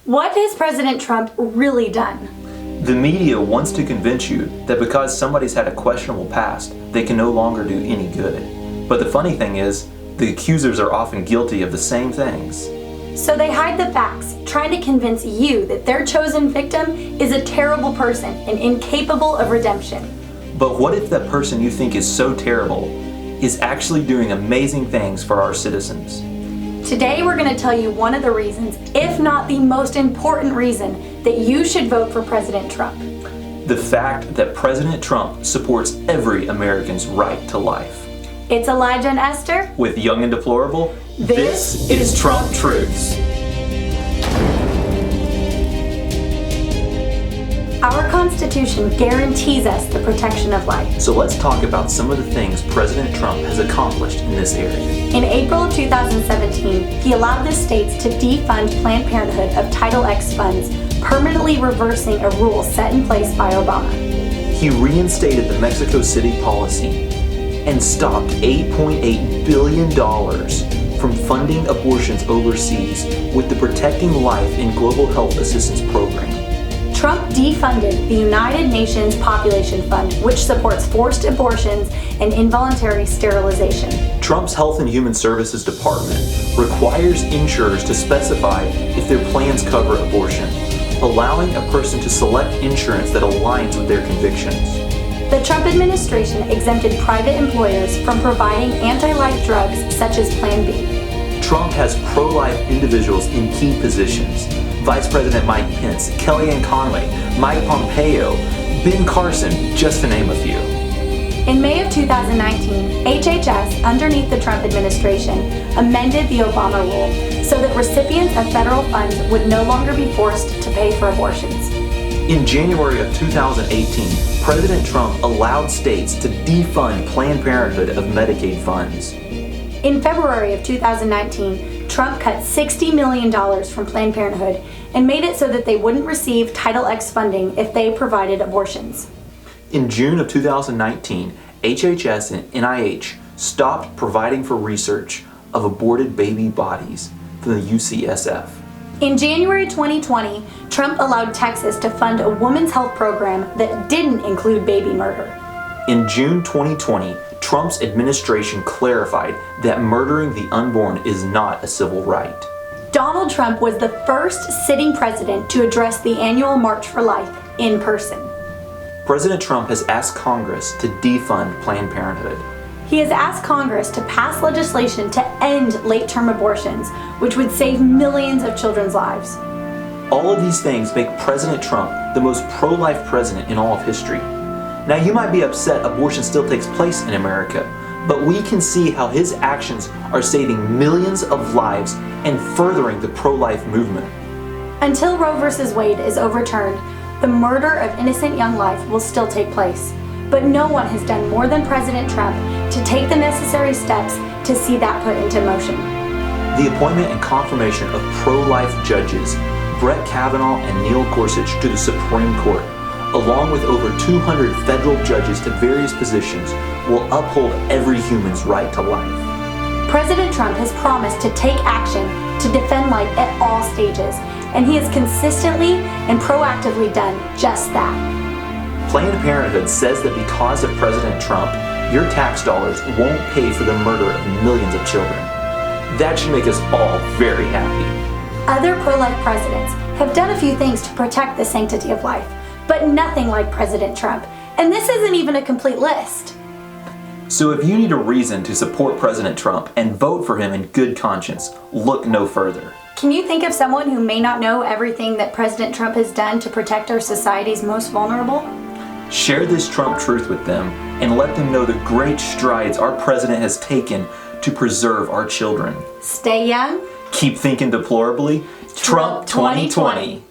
What has President Trump really done? The media wants to convince you that because somebody's had a questionable past, they can no longer do any good. But the funny thing is, the accusers are often guilty of the same things. So they hide the facts, trying to convince you that their chosen victim is a terrible person and incapable of redemption. But what if that person you think is so terrible is actually doing amazing things for our citizens? Today we're going to tell you one of the reasons, if not the most important reason, that you should vote for President Trump. The fact that President Trump supports every American's right to life. It's Elijah and Esther with Young and Deplorable. This is Trump Truths. Our Constitution guarantees us the protection of life. So let's talk about some of the things President Trump has accomplished in this area. In April of 2017, he allowed the states to defund Planned Parenthood of Title X funds, permanently reversing a rule set in place by Obama. He reinstated the Mexico City policy and stopped $8.8 billion from funding abortions overseas with the Protecting Life and Global Health Assistance Program. Trump defunded the United Nations Population Fund, which supports forced abortions and involuntary sterilization. Trump's Health and Human Services Department requires insurers to specify if their plans cover abortion, allowing a person to select insurance that aligns with their convictions. The Trump administration exempted private employers from providing anti-life drugs such as Plan B. Trump has pro-life individuals in key positions. Vice President Mike Pence, Kellyanne Conway, Mike Pompeo, Ben Carson, just to name a few. In May of 2019, HHS, underneath the Trump administration, amended the Obama rule so that recipients of federal funds would no longer be forced to pay for abortions. In January of 2018, President Trump allowed states to defund Planned Parenthood of Medicaid funds. In February of 2019, Trump cut $60 million from Planned Parenthood and made it so that they wouldn't receive Title X funding if they provided abortions. In June of 2019, HHS and NIH stopped providing for research of aborted baby bodies from the UCSF. In January 2020, Trump allowed Texas to fund a women's health program that didn't include baby murder. In June 2020, Trump's administration clarified that murdering the unborn is not a civil right. Donald Trump was the first sitting president to address the annual March for Life in person. President Trump has asked Congress to defund Planned Parenthood. He has asked Congress to pass legislation to end late-term abortions, which would save millions of children's lives. All of these things make President Trump the most pro-life president in all of history. Now, you might be upset abortion still takes place in America, but we can see how his actions are saving millions of lives and furthering the pro-life movement. Until Roe v. Wade is overturned, the murder of innocent young life will still take place. But no one has done more than President Trump to take the necessary steps to see that put into motion. The appointment and confirmation of pro-life judges Brett Kavanaugh and Neil Gorsuch to the Supreme Court, along with over 200 federal judges to various positions, will uphold every human's right to life. President Trump has promised to take action to defend life at all stages, and he has consistently and proactively done just that. Planned Parenthood says that because of President Trump, your tax dollars won't pay for the murder of millions of children. That should make us all very happy. Other pro-life presidents have done a few things to protect the sanctity of life, but nothing like President Trump. And this isn't even a complete list. So if you need a reason to support President Trump and vote for him in good conscience, look no further. Can you think of someone who may not know everything that President Trump has done to protect our society's most vulnerable? Share this Trump truth with them and let them know the great strides our president has taken to preserve our children. Stay young. Keep thinking deplorably. Trump 2020.